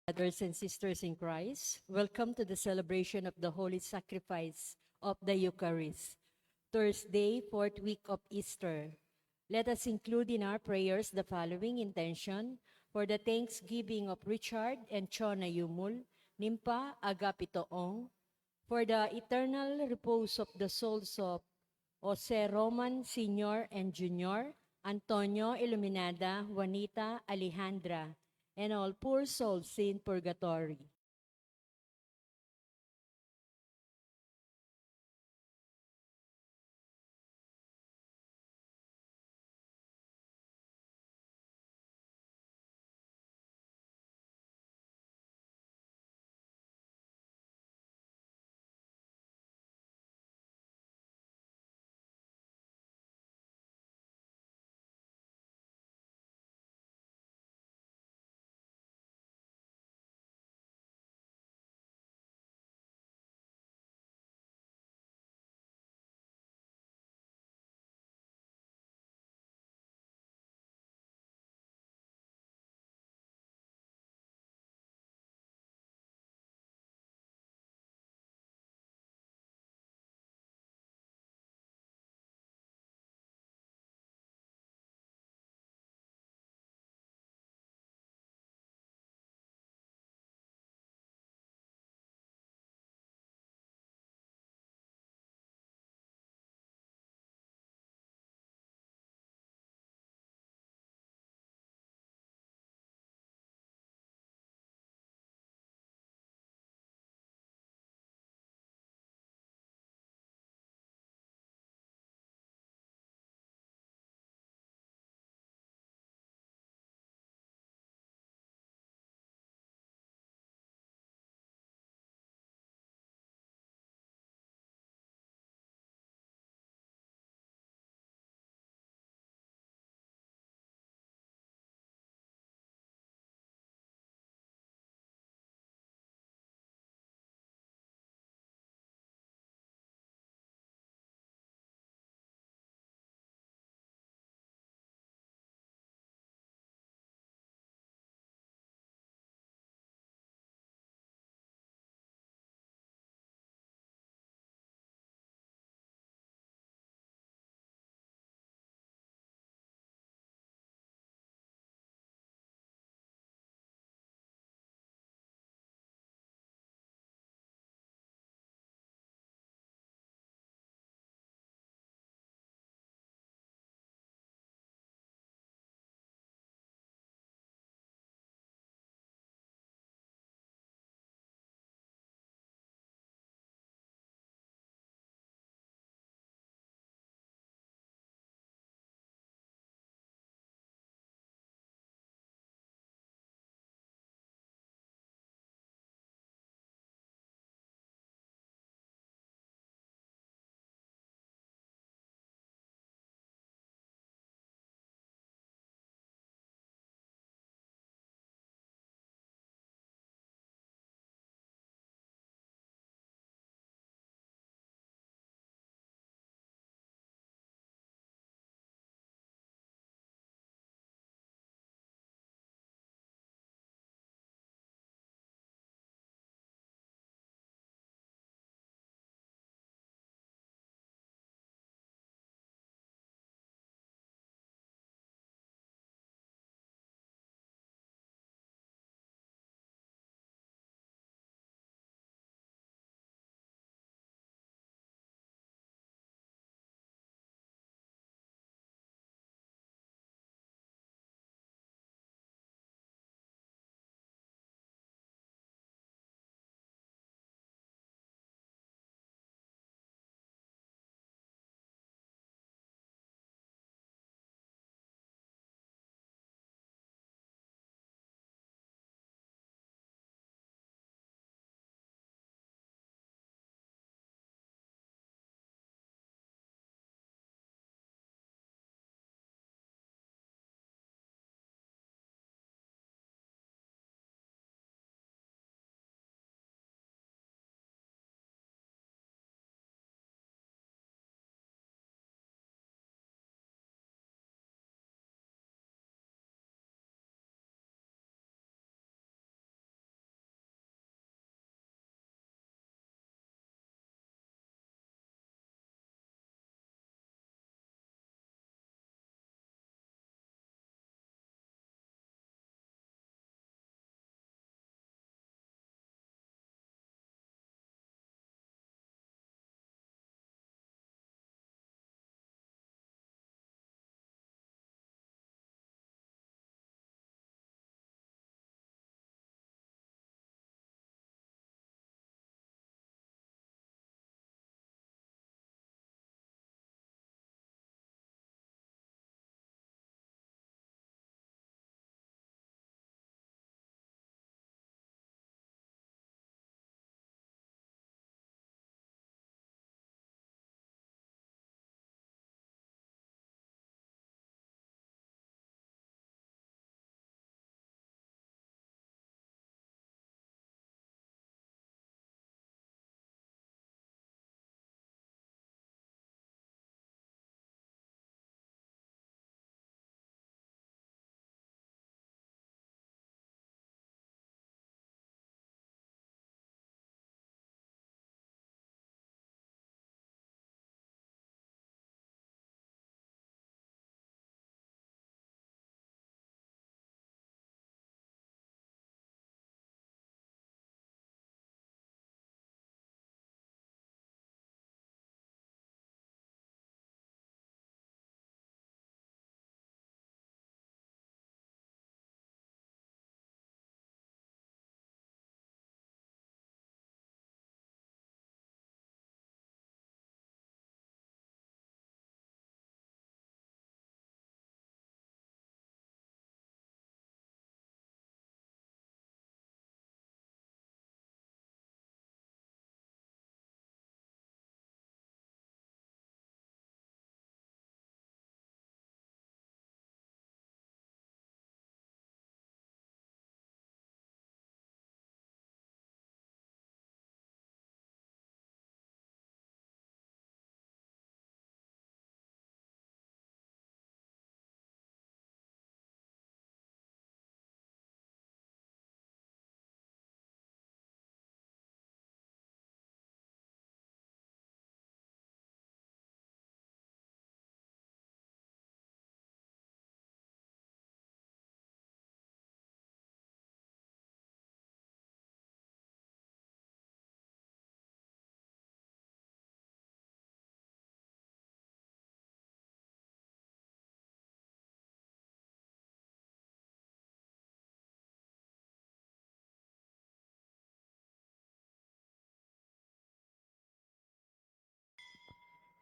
Brothers and sisters in Christ, welcome to the celebration of the Holy Sacrifice of the Eucharist, Thursday, fourth week of Easter. Let us include in our prayers the following intention for the thanksgiving of Richard and Chona Yumul, Nimpa Agapitoong, for the eternal repose of the souls of Jose Roman Sr. and Jr., Antonio Iluminada, Juanita Alejandra, and all poor souls in purgatory.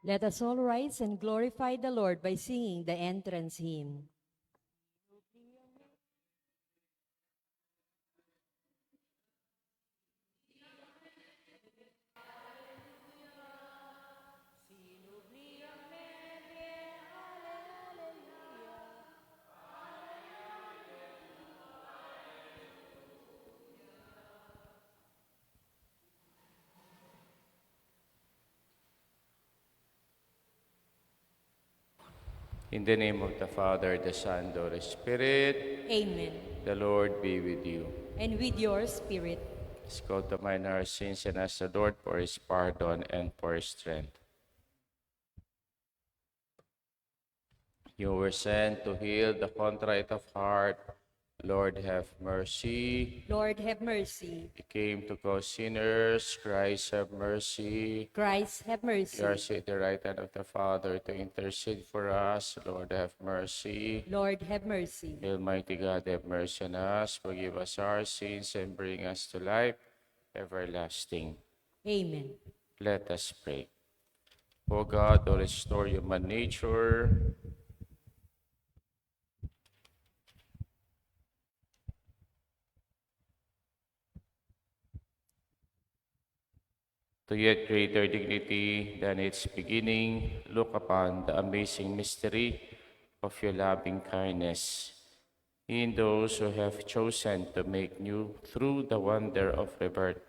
Let us all rise and glorify the Lord by singing the entrance hymn. In the name of the Father, the Son, the Holy Spirit, Amen. the Lord be with you. And with your spirit. Let's go to mind our sins and ask the Lord for his pardon and for his strength. You were sent to heal the contrite of heart. Lord, have mercy. Lord, have mercy. You came to cause sinners. Christ, have mercy. Christ, have mercy. You are seated at the right hand of the Father to intercede for us. Lord, have mercy. Lord, have mercy. Almighty God, have mercy on us. Forgive us our sins and bring us to life everlasting. Amen. Let us pray. O God, to restore human nature, to yet greater dignity than its beginning, look upon the amazing mystery of your loving kindness in those who have chosen to make new through the wonder of rebirth.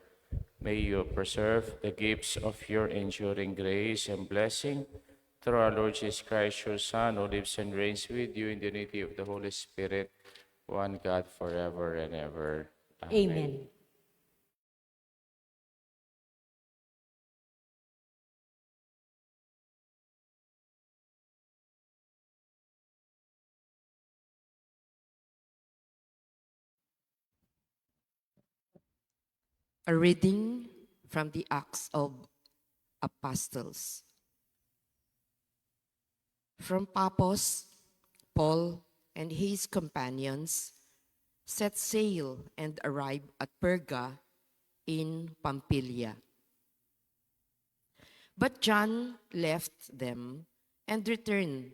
May you preserve the gifts of your enduring grace and blessing through our Lord Jesus Christ, your Son, who lives and reigns with you in the unity of the Holy Spirit, one God, forever and ever. Amen. A reading from the Acts of Apostles. From Paphos, Paul and his companions set sail and arrived at Perga in Pamphylia. But John left them and returned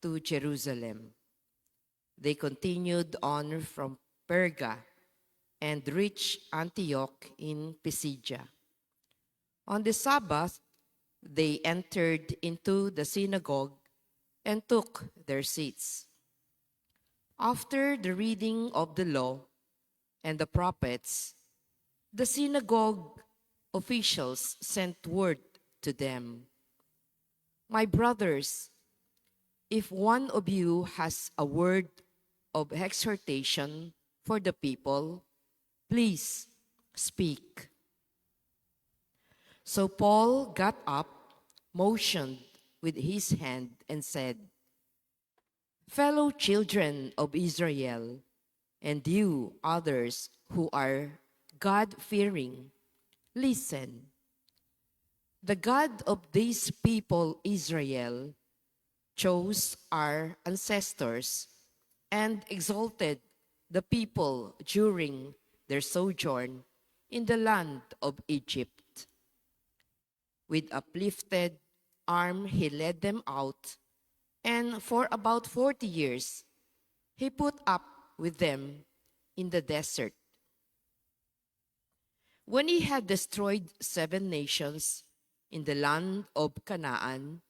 to Jerusalem. They continued on from Perga and reached Antioch in Pisidia. On the Sabbath, they entered into the synagogue and took their seats. After the reading of the law and the prophets, the synagogue officials sent word to them, "My brothers, if one of you has a word of exhortation for the people, please speak." So Paul got up, motioned with his hand, and said, "Fellow children of Israel, and you others who are God-fearing, listen. The God of this people Israel chose our ancestors and exalted the people during their sojourn in the land of Egypt. With uplifted arm he led them out, and for about 40 years he put up with them in the desert. When he had destroyed 7 nations in the land of Canaan,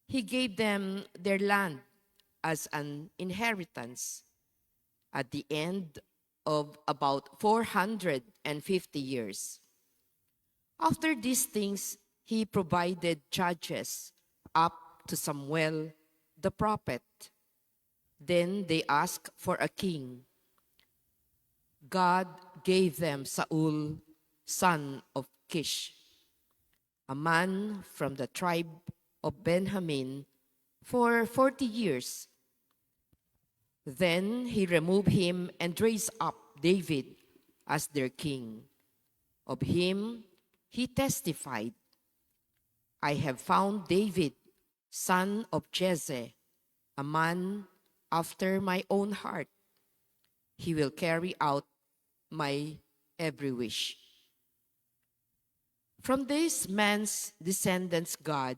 he gave them their land as an inheritance. At the end of about 450 years. After these things, he provided judges up to Samuel the prophet. Then they asked for a king. God gave them Saul, son of Kish, a man from the tribe of Benjamin, for 40 years. Then he removed him and raised up David as their king. Of him he testified, "I have found David, son of Jesse, a man after my own heart. He will carry out my every wish." From this man's descendants God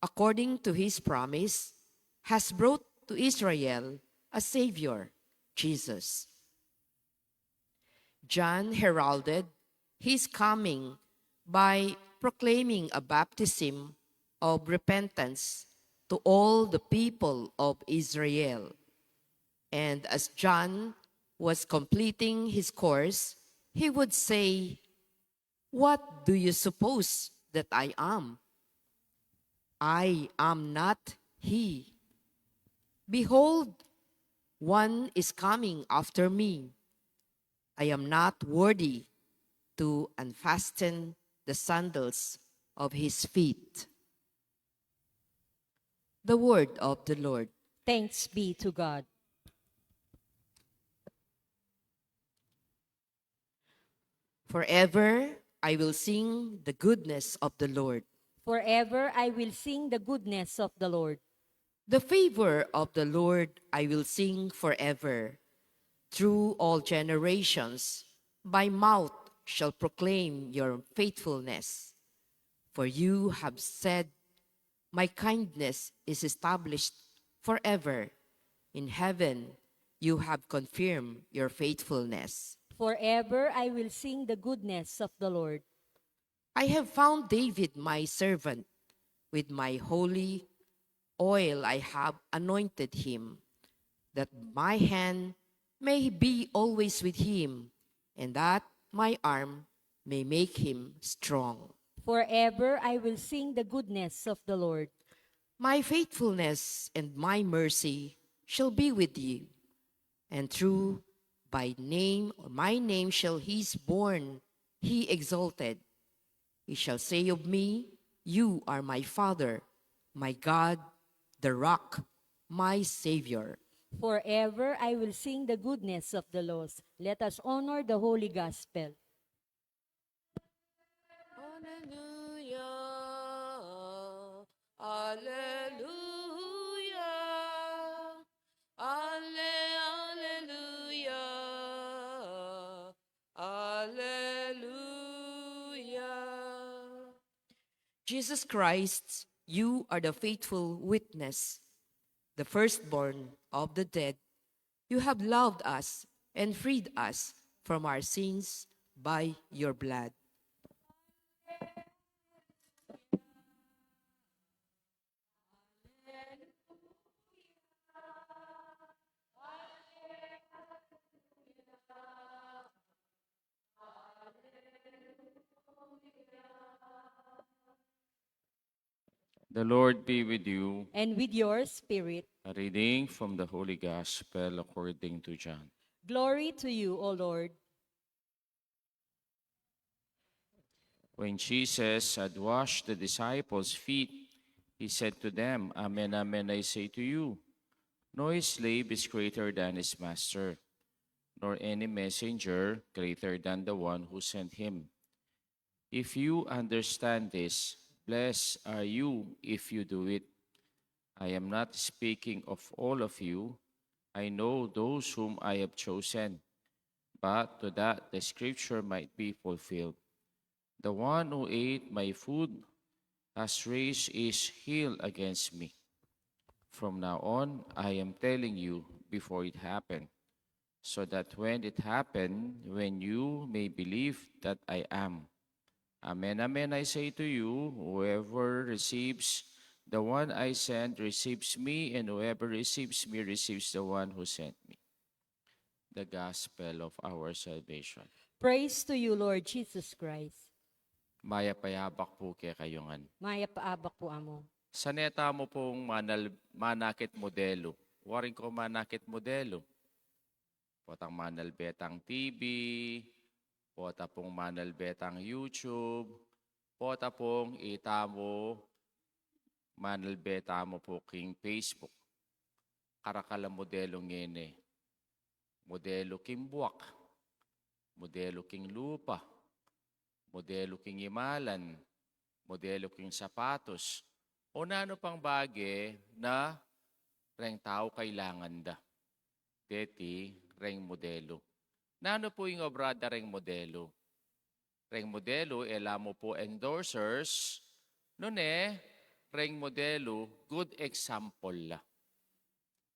according to his promise, has brought to Israel a Savior, Jesus. John heralded his coming by proclaiming a baptism of repentance to all the people of Israel. And as John was completing his course, he would say, "What do you suppose that I am? I am not he. Behold, one is coming after me. I am not worthy to unfasten the sandals of his feet." The word of the Lord. Thanks be to God. Forever I will sing the goodness of the Lord. Forever I will sing the goodness of the Lord. The favor of the Lord I will sing forever. Through all generations, my mouth shall proclaim your faithfulness. For you have said, "My kindness is established forever." In heaven, you have confirmed your faithfulness. Forever I will sing the goodness of the Lord. I have found David my servant. With my holy oil I have anointed him, that my hand may be always with him, and that my arm may make him strong. Forever I will sing the goodness of the Lord. My faithfulness and my mercy shall be with you, and through by name or my name shall he is born, he exalted. He shall say of me, "You are my Father, my God, the rock, my Savior." Forever I will sing the goodness of the Lord. Let us honor the Holy Gospel. Hallelujah, Hallelujah, Hallelujah, Hallelujah. Jesus Christ, you are the faithful witness, the firstborn of the dead. You have loved us and freed us from our sins by your blood. The Lord be with you. And with your spirit, A reading from the Holy Gospel according to John. glory to you, O Lord. When Jesus had washed the disciples' feet, he said to them, "Amen, amen, I say to you, no slave is greater than his master, nor any messenger greater than the one who sent him. If you understand this, blessed are you if you do it. I am not speaking of all of you. I know those whom I have chosen, but to that the scripture might be fulfilled. The one who ate my food has raised his heel against me. From now on, I am telling you before it happened, so that when it happened, when you may believe that I am. Amen, amen, I say to you, whoever receives the one I sent receives me, and whoever receives me receives the one who sent me." The Gospel of our salvation. Praise to you, Lord Jesus Christ. Maya payabak po kay kayongan. Maya paabak po amo. Sa neta mo pong manakit modelo. Waring ko manakit modelo. Potang manalbetang TV, pota pong manalbetang YouTube, pota pong itamo, manalbeta mo po king Facebook. Karakala modelo ngene. Modelo king buwak, modelo king lupa, modelo king imalan, modelo king sapatos, o nano pang bagay na reng tao kailangan da. Deti, reng modelo. Nano po yung obrada reng modelo? Reng modelo, ela mo po endorsers, nune, reng modelo, good example la.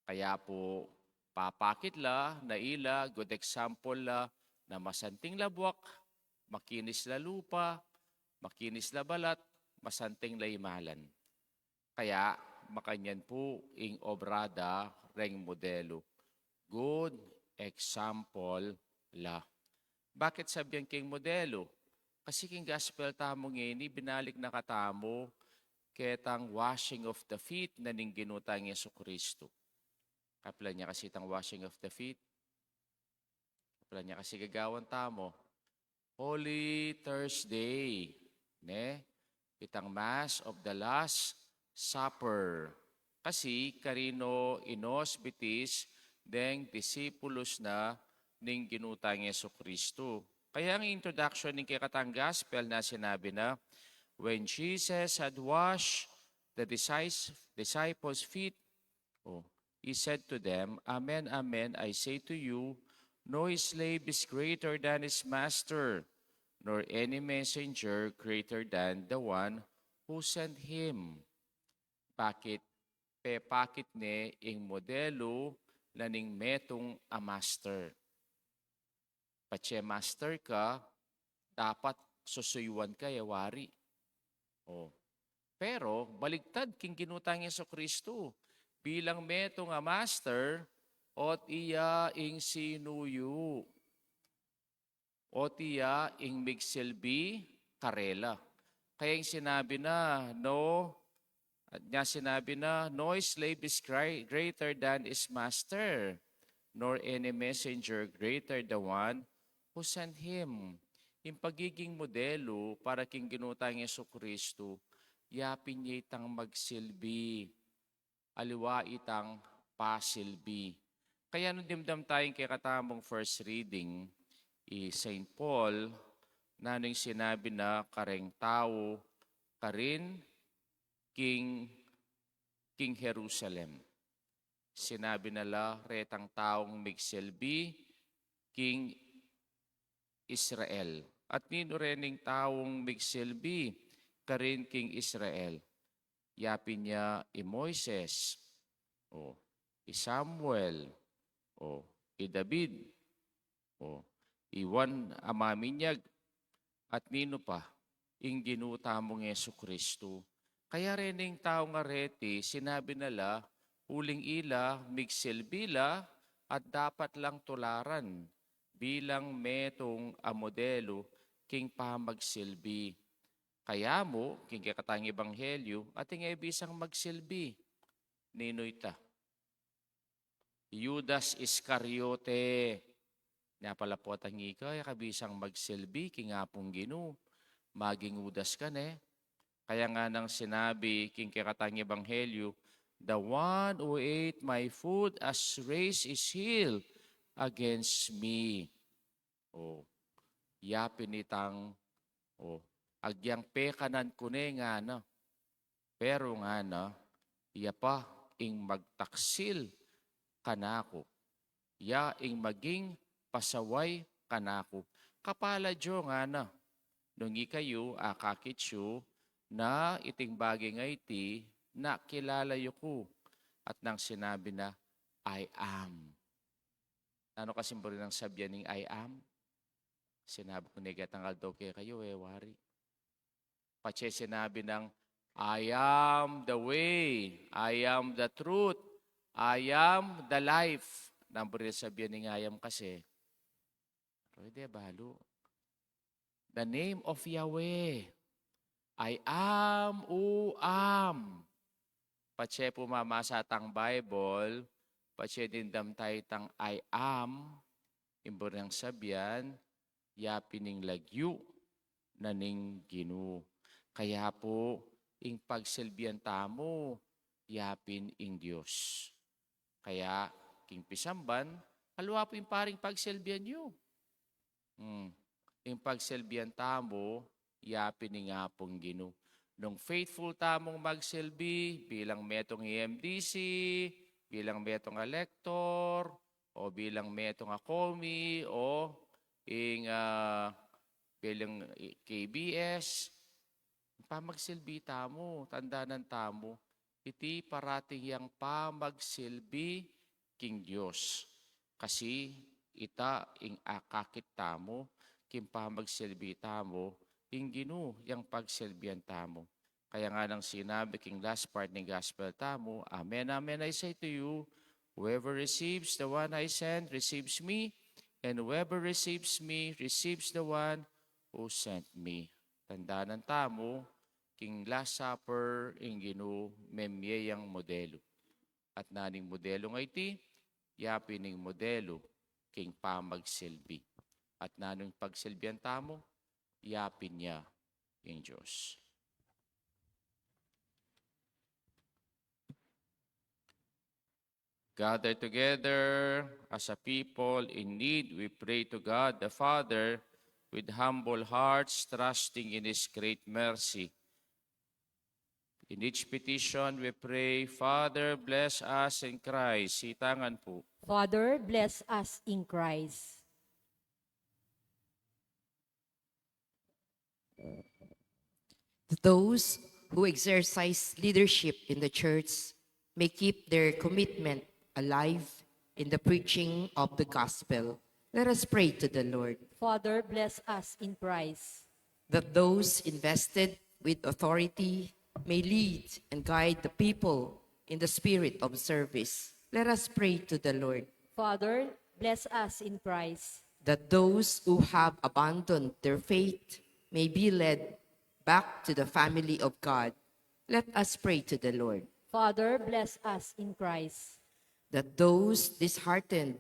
Kaya po, papakit la, na ila, good example la, na masanting labwak, makinis la lupa, makinis la balat, masanting la imalan. Kaya, makanyan po ing obrada reng modelo. Good example la. Bakit sabihan king modelo? Kasi king gospel tamo ngayon, binalik na katamo ketang washing of the feet na ning ginutang Yesu Kristo. Kapila niya kasi itang washing of the feet. Kapila niya kasi gagawan tamo. Holy Thursday. Ne? Itang Mass of the Last Supper. Kasi karino inos bitis deng disipulos na ning ginutang Yesu Kristo. Kaya ang introduction ng kikatang gospel na sinabi na, when Jesus had washed the disciples' feet, he said to them, Amen, amen, I say to you, no slave is greater than his master, nor any messenger greater than the one who sent him. Bakit? Pakit ne ing modelo laning metong a master. Pache master ka, dapat susuyuan ka, yawari. Pero, baligtad king ginutang Yesu Kristo. Bilang metong a master, ot iya ing sinuyu. Ot iya ing migsilbi karela. Kaya yung sinabi na, no slave is greater than his master, nor any messenger greater the one who sent him. Yung pagiging modelo para king ginutang Yesu Kristo, yapin niya itang magsilbi, aliwa itang pasilbi. Kaya nung dimdam tayong kay katamong first reading, St. Paul, na nung sinabi na kareng tao, karin King Jerusalem. Sinabi nala, retang taong migsilbi, King Israel. At nino rening taong migsilbi, karin King Israel. Yapin niya Moises, Samuel, David, Juan Amaminyag, at nino pa, ing ginutamong Yesu Kristo. Kaya rening taong areti, sinabi nala, uling ila, migsilbila, at dapat lang tularan bilang metong a modelo king pamagsilbi. Kaya mo, king kakatang ebanghelyo, ating ibisang magsilbi. Ninoy ta? Judas Iscariote. Napala po atang ikay, kabisang magsilbi, king apong Gino. Maging Judas ka ne. Kaya nga nang sinabi, king kakatang ebanghelyo, the one who ate my food as race is healed against me. Yapin itang, agyang pekanan ko nga na. Pero nga na, iya pa ing magtaksil kanako. Ya ing maging pasaway kanako. Kapala Diyo nga na. Nung ikayo, akakitsyo, na iting bagay nga iti, na kilalayo ko. At nang sinabi na, I am. Ano kasimbolo ng sabyan ng I am? Sinabi ko negatangal daw kayo, wari. Pache sinabi ng, I am the way, I am the truth, I am the life. Nambari sabyan ng I am kasi. Pwede, balo. The name of Yahweh. I am who am. Pache pumamasa tang Bible, pache dindam tayo tang I am, imbor ng sabyan, yapining lagyu, naning Gino. Kaya po, ing pagsilbihan tamo, yapin ing Diyos. Kaya, king pisamban, halwa po yung paring pagsilbihan nyo. Ing pagsilbihan tamo, yapin ing apong Gino. Nung faithful tamong magsilbi, bilang metong EMDC, bilang metong elector, o bilang metong akomi, o bilang KBS, pamagsilbi tamo, tanda ng tamo, iti parating yang pamagsilbi king Diyos. Kasi ita ing akakit tamo, king pamagsilbi tamo, ing ginu yang pagsilbihan tamo. Kaya nga nang sinabi king last part ng gospel tamo, Amen, Amen, I say to you, whoever receives the one I send, receives me, and whoever receives me, receives the one who sent me. Tanda ng tamo, king last supper, ing ginu, memyeyang modelo. At naning modelo nga iti, yapi ning modelo, king pamagsilbi. At nanong pagsilbihan tamo, yapin niya king Diyos. Gathered together as a people in need, we pray to God the Father with humble hearts, trusting in His great mercy. In each petition, we pray, Father, bless us in Christ. Sitangan po. Father, bless us in Christ. Those who exercise leadership in the church may keep their commitment alive in the preaching of the gospel. Let us pray to the Lord. Father, bless us in Christ. That those invested with authority may lead and guide the people in the spirit of service. Let us pray to the Lord. Father, bless us in Christ. That those who have abandoned their faith may be led back to the family of God. Let us pray to the Lord. Father, bless us in Christ. That those disheartened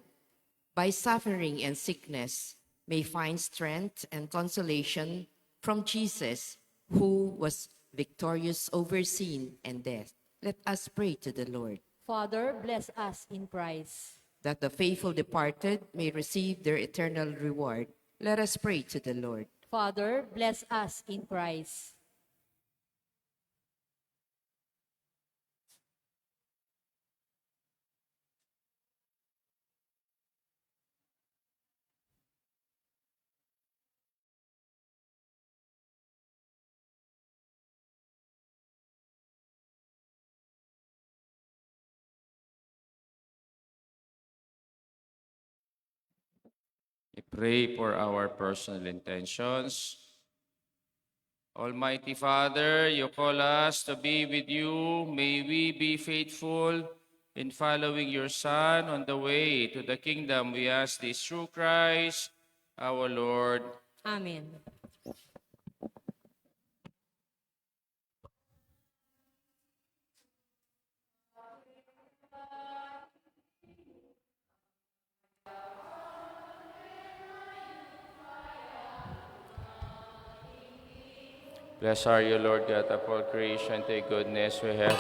by suffering and sickness may find strength and consolation from Jesus, who was victorious over sin and death. Let us pray to the Lord. Father, bless us in Christ. That the faithful departed may receive their eternal reward. Let us pray to the Lord. Father, bless us in Christ. We pray for our personal intentions. Almighty Father, you call us to be with you. May we be faithful in following your Son on the way to the kingdom. We ask this through Christ, our Lord. Amen. Blessed are you, Lord God of all creation. To your goodness we have.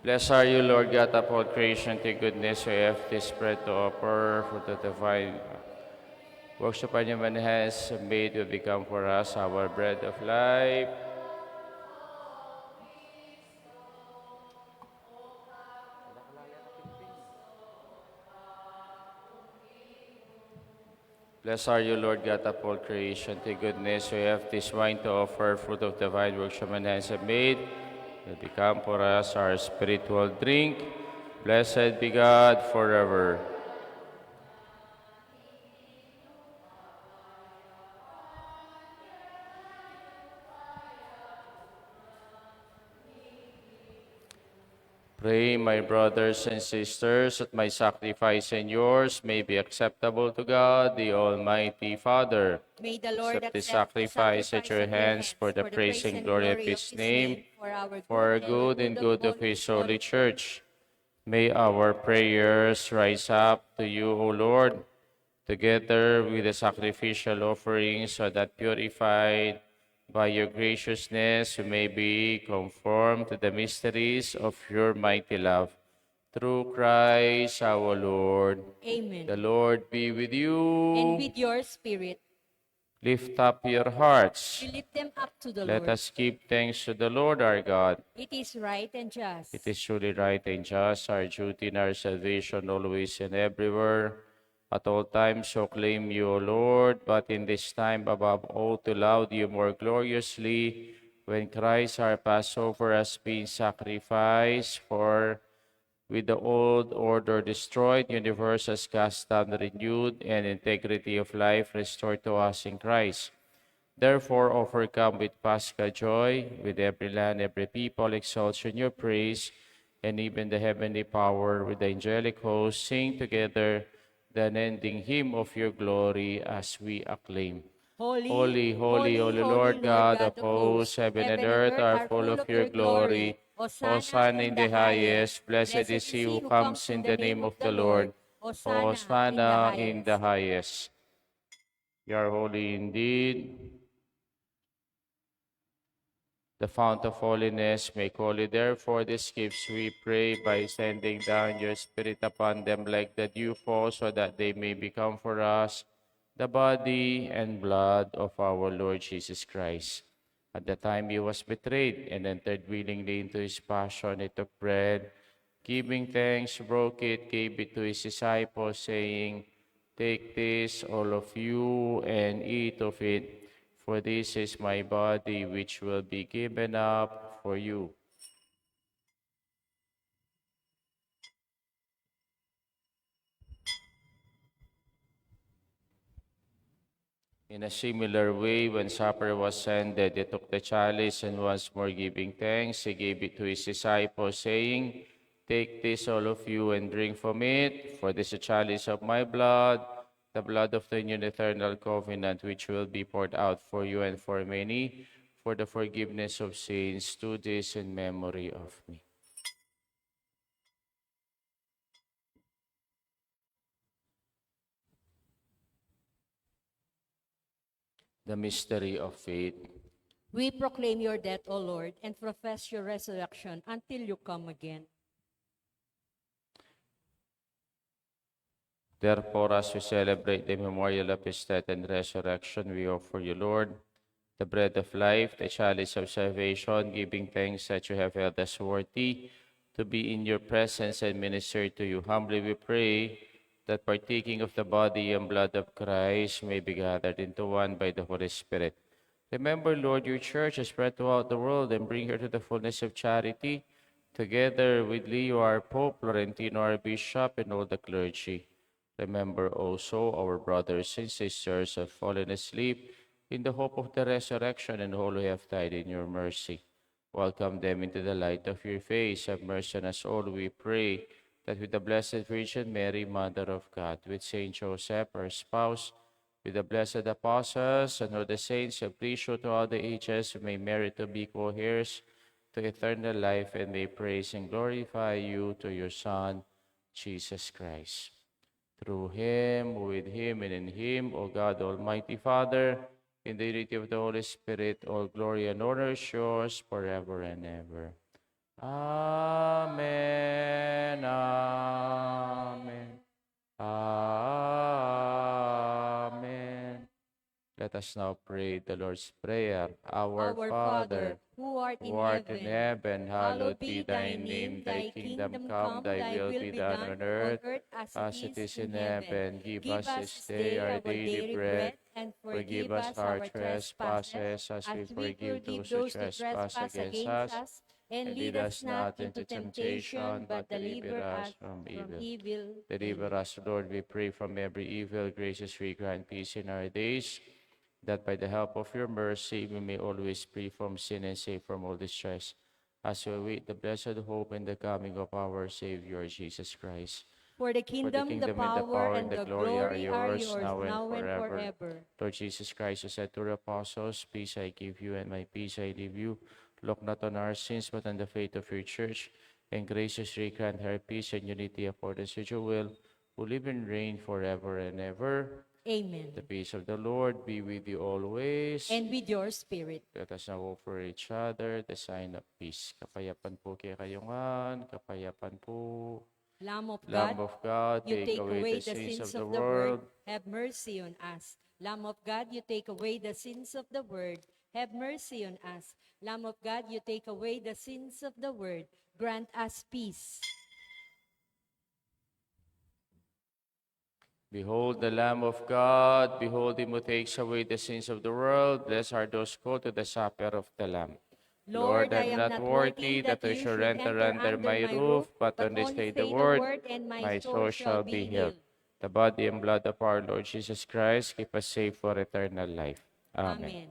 Blessed are you, Lord God of all creation. To your goodness we have this bread to offer for the divine works upon your hands made to become for us our bread of life. Blessed are you, Lord God of all creation. To your goodness we have this wine to offer, fruit of the vine which your hands have made, will become for us our spiritual drink. Blessed be God forever. Pray, my brothers and sisters, that my sacrifice and yours may be acceptable to God, the Almighty Father. May the Lord Accept the accept the sacrifice at your of hands for the praise and glory of His name, for our good and good of His holy church. May our prayers rise up to you, O Lord, together with the sacrificial offerings, so that purified by your graciousness we may be conformed to the mysteries of your mighty love. Through Christ our Lord. Amen. The Lord be with you. And with your spirit. Lift up your hearts. We lift them up to the Let Lord. us give thanks to the Lord our God. It is right and just. It is truly right and just, our duty and our salvation, always and everywhere. At all times, so claim you, O Lord, but in this time, above all, to laud you more gloriously, when Christ our Passover has been sacrificed, for with the old order destroyed, universe has cast down, renewed, and integrity of life restored to us in Christ. Therefore, overcome with Paschal joy, with every land, every people exalts in your praise, and even the heavenly power with the angelic host sing together the unending hymn of your glory as we acclaim. Holy, Holy, holy, holy, holy holy Lord Lord God God of of hosts, hosts, heaven and heaven and earth earth are are full full of of your your glory. glory. Hosanna Hosanna in in the the highest. highest. Blessed Blessed is is he he who who comes comes in in the the name name of of the the Lord. Lord. Hosanna in the Hosanna in the highest. highest. You are holy indeed, the fount of holiness. Make holy, therefore, these gifts, we pray, by sending down your Spirit upon them like the dewfall, so that they may become for us the body and blood of our Lord Jesus Christ. At the time he was betrayed and entered willingly into his passion, he took bread, giving thanks, broke it, gave it to his disciples, saying, "Take this, all of you, and eat of it, for this is my body, which will be given up for you." In a similar way, when supper was ended, he took the chalice, and once more giving thanks, he gave it to his disciples, saying, "Take this, all of you, and drink from it, for this is a chalice of my blood, the blood of the new and eternal covenant, which will be poured out for you and for many, for the forgiveness of sins. Do this in memory of me." The mystery of faith. We proclaim your death, O Lord, and profess your resurrection until you come again. Therefore, as we celebrate the memorial of his death and resurrection, we offer you, Lord, the bread of life, the chalice of salvation, giving thanks that you have held us worthy to be in your presence and minister to you. Humbly we pray that partaking of the body and blood of Christ may be gathered into one by the Holy Spirit. Remember, Lord, your church is spread throughout the world, and bring her to the fullness of charity, together with Leo, our Pope, Florentino, our Bishop, and all the clergy. Remember also our brothers and sisters who have fallen asleep in the hope of the resurrection, and all who have died in your mercy. Welcome them into the light of your face. Have mercy on us all, we pray, that with the Blessed Virgin Mary, Mother of God, with Saint Joseph, our spouse, with the blessed apostles, and all the saints who preach throughout the ages, we may merit to be co-heirs to eternal life, and may praise and glorify you to your Son, Jesus Christ. Through him, with him, and in him, O God, Almighty Father, in the unity of the Holy Spirit, all glory and honor is yours forever and ever. Amen. Amen. Amen. Let us now pray the Lord's Prayer. Our Our Father, Father, who art who in art in heaven, heaven, hallowed hallowed be be thy thy name. name, Thy thy kingdom kingdom come, come, thy thy will will be be done done on on earth earth as it as it is is in in heaven. heaven. Give Give us us this this day day our our daily daily bread. bread, and Forgive forgive us us our our trespasses, trespasses as as we we forgive forgive those who those who trespass trespass against against us. us. And And lead lead us us not not into into temptation, temptation, but but deliver deliver us us from from evil. evil. Deliver Amen. us, Lord, we pray, from every evil. Graciously grant peace in our days, that by the help of your mercy we may always free from sin and safe from all distress, as we await the blessed hope and the coming of our Savior, Jesus Christ. For the For the kingdom, the kingdom and the power, power and and the the glory are glory are yours, yours, now and now and forever. forever. Lord Jesus Christ, who said to the apostles, "Peace I give you, and my peace I leave you. Look not on our sins, but on the faith of your church, and graciously grant her peace and unity according to your will, who live and reign forever and ever." Amen. The peace of the Lord be with you always. And with your spirit. Let us now offer each other the sign of peace. Kapayapan po kayo kayongan, kapayapan po. Lamb of Lamb God, of God, you take away the the sins of the of the world, world. have mercy on us. Lamb of God, you take away the sins of the world, have mercy on us. Lamb of God, you take away the sins of the world, grant us peace. Behold the Lamb of God, behold him who takes away the sins of the world. Blessed are those called to the supper of the Lamb. Lord, I I'm am not not worthy worthy that that you you should should enter enter under under my my roof, roof, but but only only say the say the word, word, and my my soul soul shall shall be be healed. healed. The body and blood of our Lord Jesus Christ keep us safe for eternal life. Amen. Amen.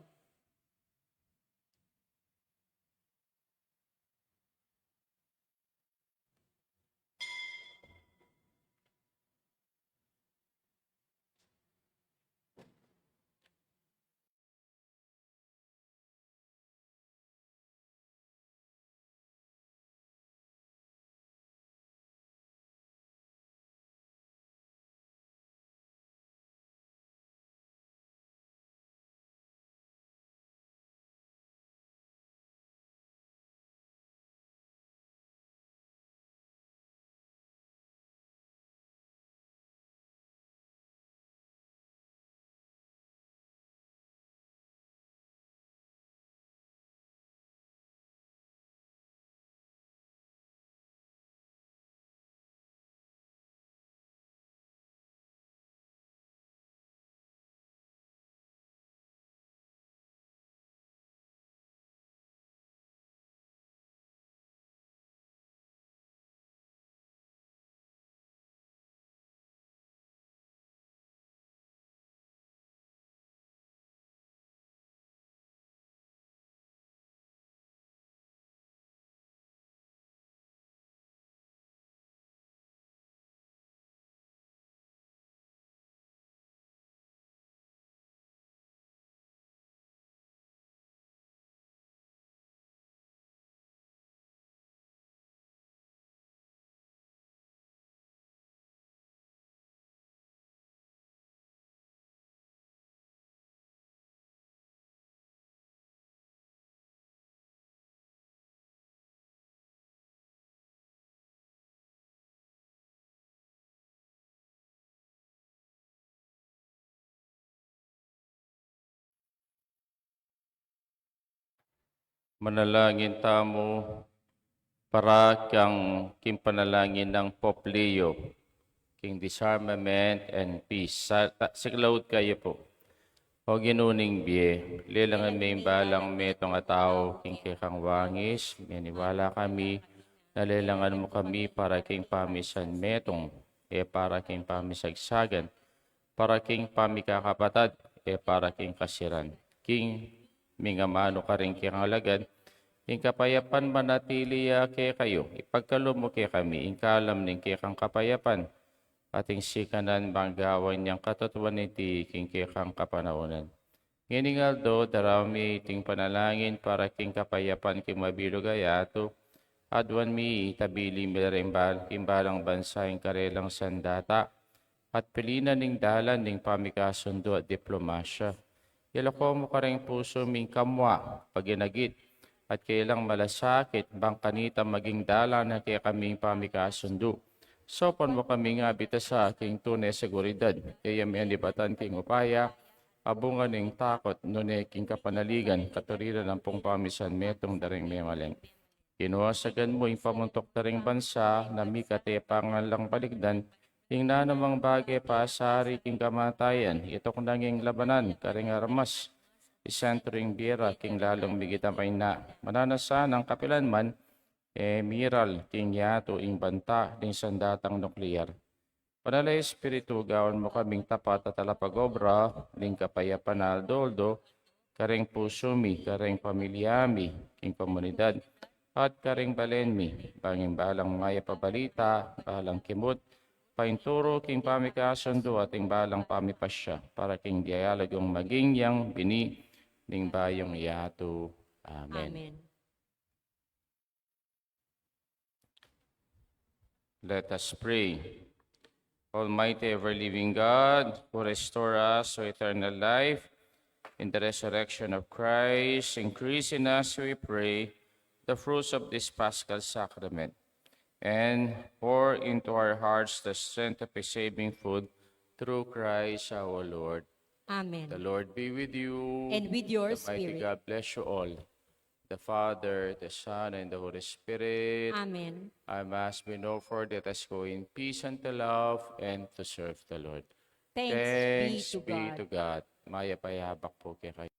Manalangin tamo para kang kimpanalangin ng Pope Leo, King Disarmament and Peace. Sa cloud kayo po. O ginuning biye, lilangan may balang metong ataw, king kang wangis, miniwala kami, nalilangan mo kami para king pamisan metong, para king pamisagsagan, para king pamikakapatad, para king kasiran. King, mingamano ka rin king alagad, king kapayapan manatili ke kayo, ipagkalumo ke kami, ing kalam ning kang kapayapan, ating sikanan banggawan niyang katutuan iti king kang kapanaonan. Nginingal do, darami ting panalangin para king kapayapan king mabilo gayato, adwan mi itabili mirembal, imbalang bansa ing karelang sandata, at pilinan ning dalan ning pamikasundo at diplomasya. Ilako mo ka rin puso ming kamwa, paginagit, at kailang malasakit, bang kanita maging dalan na kaya kaming pamikasundo. Sopan mo kami nga bita sa aking tunay seguridad, kaya may anibatan king upaya, abungan ng takot, nune king kapanaligan, katuriran ng pong pamisan metong daring memaleng. Kinuwasagan mo yung pamuntok daring bansa, na mi katepangan lang baligdan, ing na namang bagay pa sa king kamatayan, itok nanging labanan, karing armas, isentring bira, king lalong migitamay na, mananasa ng kapilanman, miral, king yato, ing banta, ning sandatang nuklear. Panalay Espiritu, gawan mo kaming tapat at talapag-obra, ning kapayapan na aldoldo, karing puso mi, karing pamilyami, king komunidad, at karing balenmi, banging balang maya pabalita, balang kimot, painturo king pamikasundo at ing balang pamipasya, para king dialogong maging yang bini, ning bayong yato. Amen. Amen. Let us pray. Almighty ever-living God, who restore us to eternal life in the resurrection of Christ, increase in us, we pray, the fruits of this Paschal sacrament. and pour into our hearts the strength of a saving food through Christ our Lord. Amen. The Lord be with you. And with your the mighty spirit. God bless you all. The Father, the Son, and the Holy Spirit. Amen. I must be no further. Let us go in peace and to love and to serve the Lord. Thanks be to God. God. Maya payabak po kay kayo.